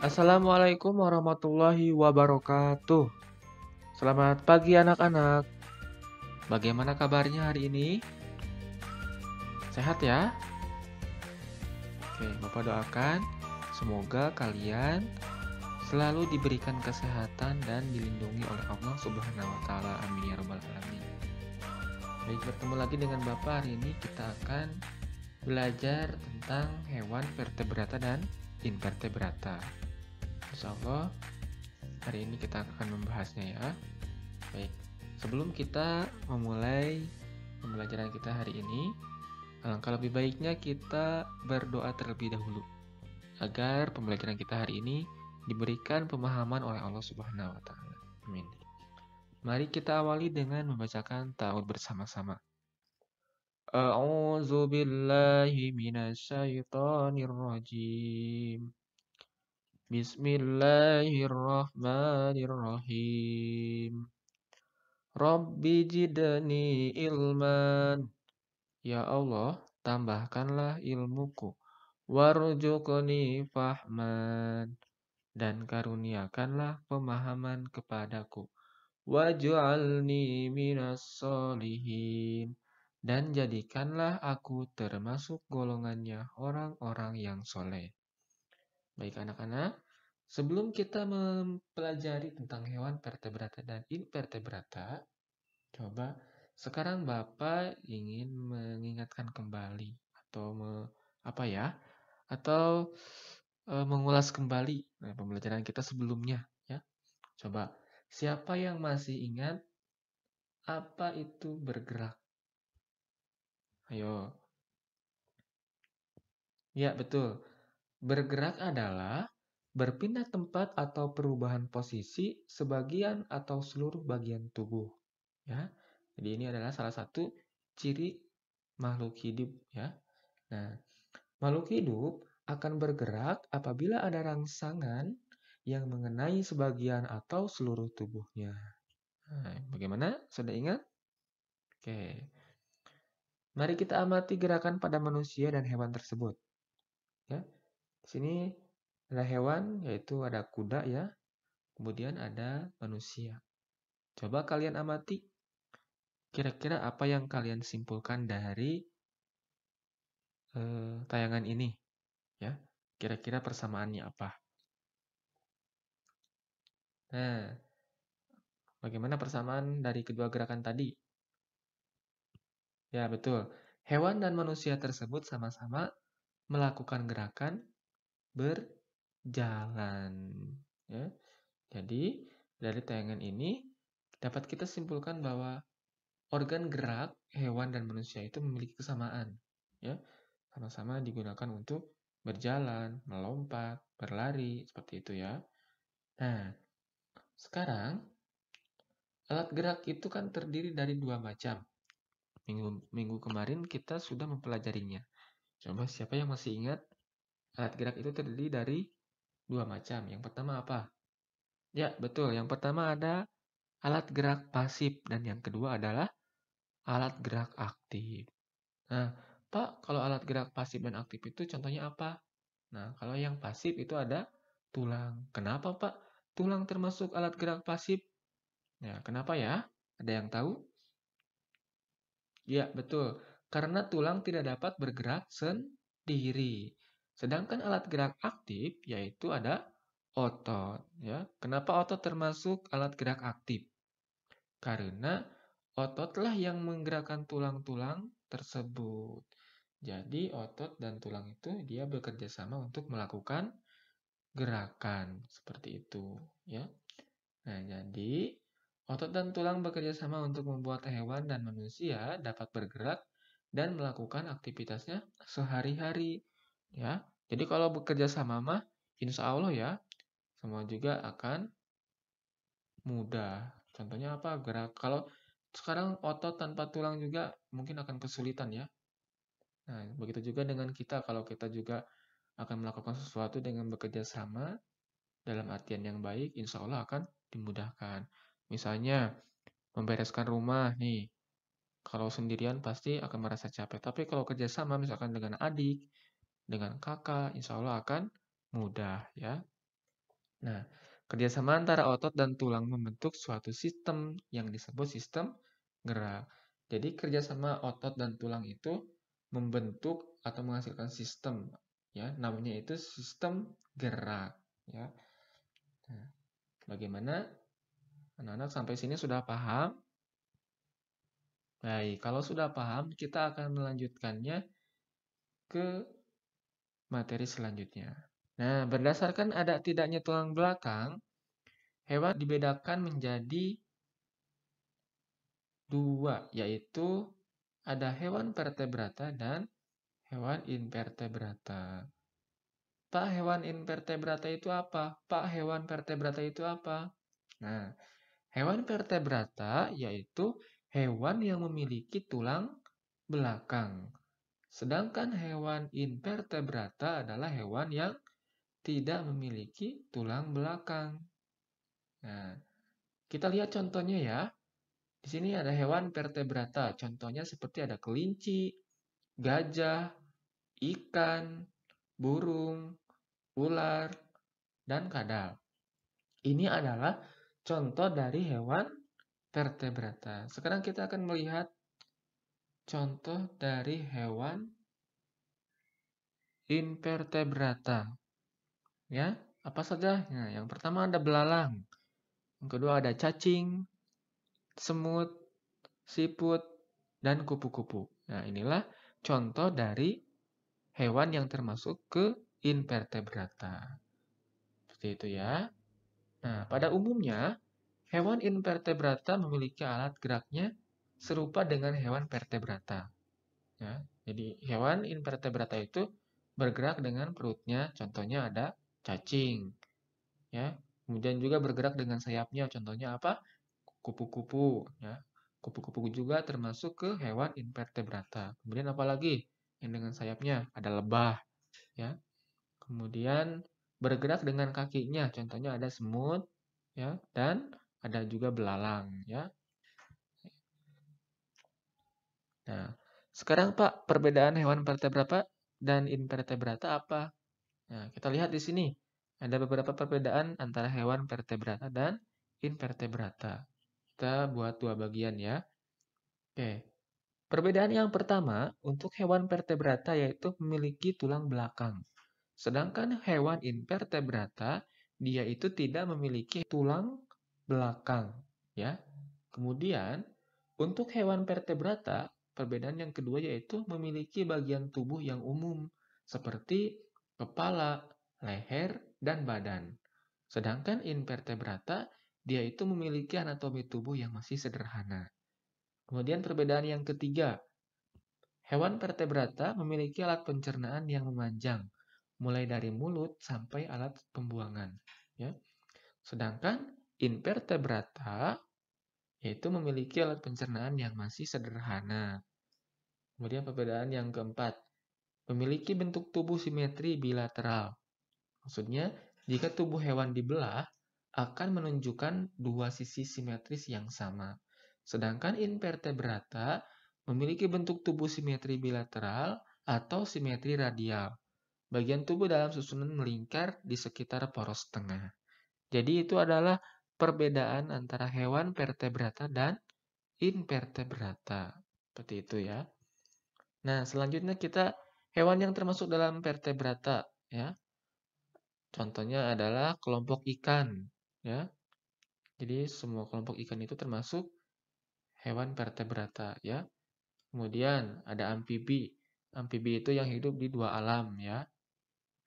Assalamualaikum warahmatullahi wabarakatuh. Selamat pagi anak-anak. Bagaimana kabarnya hari ini? Sehat ya? Oke, Bapak doakan semoga kalian selalu diberikan kesehatan dan dilindungi oleh Allah Subhanahu wa taala. Amin ya rabbal alamin. Baik, bertemu lagi dengan Bapak. Hari ini kita akan belajar tentang hewan vertebrata dan invertebrata. Insya Allah hari ini kita akan membahasnya ya. Baik, sebelum kita memulai pembelajaran kita hari ini, alangkah lebih baiknya kita berdoa terlebih dahulu agar pembelajaran kita hari ini diberikan pemahaman oleh Allah Subhanahu wa taala. Amin. Mari kita awali dengan membacakan ta'awudz bersama-sama. A'udzu billahi minasyaitonir rajim. Bismillahirrahmanirrahim. Rabbi jidni ilman. Ya Allah, tambahkanlah ilmuku. Warzuqni fahman. Dan karuniakanlah pemahaman kepadaku. Waj'alni minas solihin. Dan jadikanlah aku termasuk golongannya orang-orang yang soleh. Baik anak-anak, sebelum kita mempelajari tentang hewan vertebrata dan invertebrata, coba sekarang Bapak ingin mengingatkan kembali atau apa ya? Atau mengulas kembali pembelajaran kita sebelumnya ya. Coba siapa yang masih ingat apa itu bergerak? Ayo. Ya, betul. Bergerak adalah berpindah tempat atau perubahan posisi sebagian atau seluruh bagian tubuh ya. Jadi ini adalah salah satu ciri makhluk hidup ya. Nah, makhluk hidup akan bergerak apabila ada rangsangan yang mengenai sebagian atau seluruh tubuhnya. Nah, bagaimana? Sudah ingat? Oke. Mari kita amati gerakan pada manusia dan hewan tersebut. Ya. Di sini ada hewan, yaitu ada kuda ya. Kemudian ada manusia. Coba kalian amati. Kira-kira apa yang kalian simpulkan dari tayangan ini? Ya. Kira-kira persamaannya apa? Nah, bagaimana persamaan dari kedua gerakan tadi? Ya, betul. Hewan dan manusia tersebut sama-sama melakukan gerakan berjalan. Ya. Jadi, dari tayangan ini dapat kita simpulkan bahwa organ gerak hewan dan manusia itu memiliki kesamaan. Ya. Sama-sama digunakan untuk berjalan, melompat, berlari, seperti itu ya. Nah, sekarang alat gerak itu kan terdiri dari dua macam. Minggu kemarin kita sudah mempelajarinya. Coba siapa yang masih ingat alat gerak itu terdiri dari dua macam. Yang pertama apa? Ya, betul. Yang pertama ada alat gerak pasif dan yang kedua adalah alat gerak aktif. Nah, Pak, kalau alat gerak pasif dan aktif itu contohnya apa? Nah, kalau yang pasif itu ada tulang. Kenapa, Pak? Tulang termasuk alat gerak pasif? Nah, kenapa ya? Ada yang tahu? Ya, betul. Karena tulang tidak dapat bergerak sendiri. Sedangkan alat gerak aktif yaitu ada otot, ya. Kenapa otot termasuk alat gerak aktif? Karena ototlah yang menggerakkan tulang-tulang tersebut. Jadi otot dan tulang itu dia bekerja sama untuk melakukan gerakan seperti itu, ya. Nah, jadi otot dan tulang bekerja sama untuk membuat hewan dan manusia dapat bergerak dan melakukan aktivitasnya sehari-hari, ya. Jadi kalau bekerja sama mah, insya Allah ya, semua juga akan mudah. Contohnya apa? Gerak. Kalau sekarang otot tanpa tulang juga mungkin akan kesulitan ya. Nah, begitu juga dengan kita. Kalau kita juga akan melakukan sesuatu dengan bekerja sama dalam artian yang baik, insya Allah akan dimudahkan. Misalnya, membereskan rumah nih. Kalau sendirian pasti akan merasa capek. Tapi kalau kerjasama misalkan dengan adik, dengan kakak, insya Allah akan mudah ya. Nah, kerjasama antara otot dan tulang membentuk suatu sistem yang disebut sistem gerak. Jadi kerjasama otot dan tulang itu membentuk atau menghasilkan sistem, ya, namanya itu sistem gerak, ya. Nah, bagaimana anak-anak sampai sini sudah paham? Baik, kalau sudah paham, kita akan melanjutkannya ke materi selanjutnya. Nah, berdasarkan ada tidaknya tulang belakang, hewan dibedakan menjadi dua, yaitu ada hewan vertebrata dan hewan invertebrata. Pak, hewan invertebrata itu apa? Pak, hewan vertebrata itu apa? Nah, hewan vertebrata yaitu hewan yang memiliki tulang belakang. Sedangkan hewan invertebrata adalah hewan yang tidak memiliki tulang belakang. Nah, kita lihat contohnya ya. Di sini ada hewan vertebrata. Contohnya seperti ada kelinci, gajah, ikan, burung, ular, dan kadal. Ini adalah contoh dari hewan vertebrata. Sekarang kita akan melihat contoh dari hewan invertebrata. Ya, apa saja? Nah, yang pertama ada belalang. Yang kedua ada cacing, semut, siput, dan kupu-kupu. Nah, inilah contoh dari hewan yang termasuk ke invertebrata. Seperti itu ya. Nah, pada umumnya, hewan invertebrata memiliki alat geraknya serupa dengan hewan vertebrata. Ya, jadi hewan invertebrata itu bergerak dengan perutnya, contohnya ada cacing. Ya, kemudian juga bergerak dengan sayapnya, contohnya apa? Kupu-kupu. Ya, kupu-kupu juga termasuk ke hewan invertebrata. Kemudian apalagi yang dengan sayapnya? Ada lebah. Ya, kemudian bergerak dengan kakinya, contohnya ada semut, ya, dan ada juga belalang, ya. Nah, sekarang Pak, perbedaan hewan vertebrata dan invertebrata apa? Nah, kita lihat di sini. Ada beberapa perbedaan antara hewan vertebrata dan invertebrata. Kita buat dua bagian ya. Oke. Perbedaan yang pertama, untuk hewan vertebrata yaitu memiliki tulang belakang. Sedangkan hewan invertebrata, dia itu tidak memiliki tulang belakang. Ya. Kemudian, untuk hewan vertebrata, perbedaan yang kedua yaitu memiliki bagian tubuh yang umum, seperti kepala, leher, dan badan. Sedangkan invertebrata, dia itu memiliki anatomi tubuh yang masih sederhana. Kemudian perbedaan yang ketiga, hewan vertebrata memiliki alat pencernaan yang memanjang, mulai dari mulut sampai alat pembuangan. Ya. Sedangkan invertebrata yaitu memiliki alat pencernaan yang masih sederhana. Kemudian perbedaan yang keempat, memiliki bentuk tubuh simetri bilateral. Maksudnya, jika tubuh hewan dibelah, akan menunjukkan dua sisi simetris yang sama. Sedangkan invertebrata memiliki bentuk tubuh simetri bilateral atau simetri radial. Bagian tubuh dalam susunan melingkar di sekitar poros tengah. Jadi itu adalah perbedaan antara hewan vertebrata dan invertebrata. Seperti itu ya. Nah, selanjutnya kita hewan yang termasuk dalam vertebrata ya. Contohnya adalah kelompok ikan ya. Jadi semua kelompok ikan itu termasuk hewan vertebrata ya. Kemudian ada amfibi. Amfibi itu yang hidup di dua alam ya.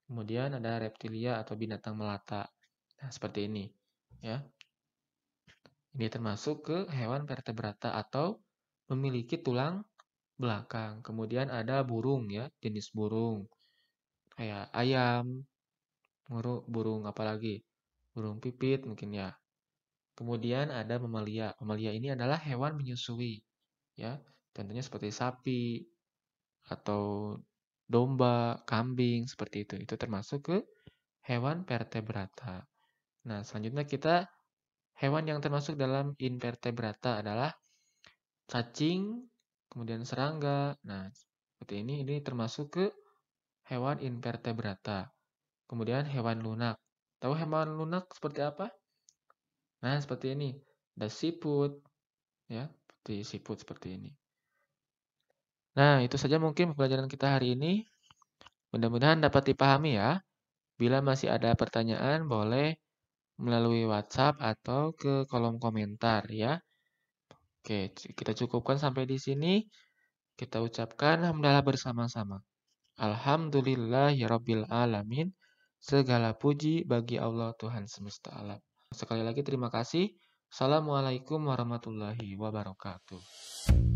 Kemudian ada reptilia atau binatang melata. Nah, seperti ini ya. Ini termasuk ke hewan vertebrata atau memiliki tulang belakang. Kemudian ada burung ya, jenis burung. Kayak ayam, burung apalagi? Burung pipit mungkin ya. Kemudian ada mamalia. Mamalia ini adalah hewan menyusui. Ya, contohnya seperti sapi atau domba, kambing seperti itu. Itu termasuk ke hewan vertebrata. Nah, selanjutnya kita hewan yang termasuk dalam invertebrata adalah cacing, kemudian serangga. Nah, seperti ini termasuk ke hewan invertebrata. Kemudian hewan lunak. Tahu hewan lunak seperti apa? Nah, seperti ini. The siput, ya, seperti siput seperti ini. Nah, itu saja mungkin pembelajaran kita hari ini. Mudah-mudahan dapat dipahami ya. Bila masih ada pertanyaan, boleh melalui WhatsApp atau ke kolom komentar ya. Oke, kita cukupkan sampai di sini. Kita ucapkan hamdalah bersama-sama. Alhamdulillahirabbil alamin. Segala puji bagi Allah Tuhan semesta alam. Sekali lagi terima kasih. Assalamualaikum warahmatullahi wabarakatuh.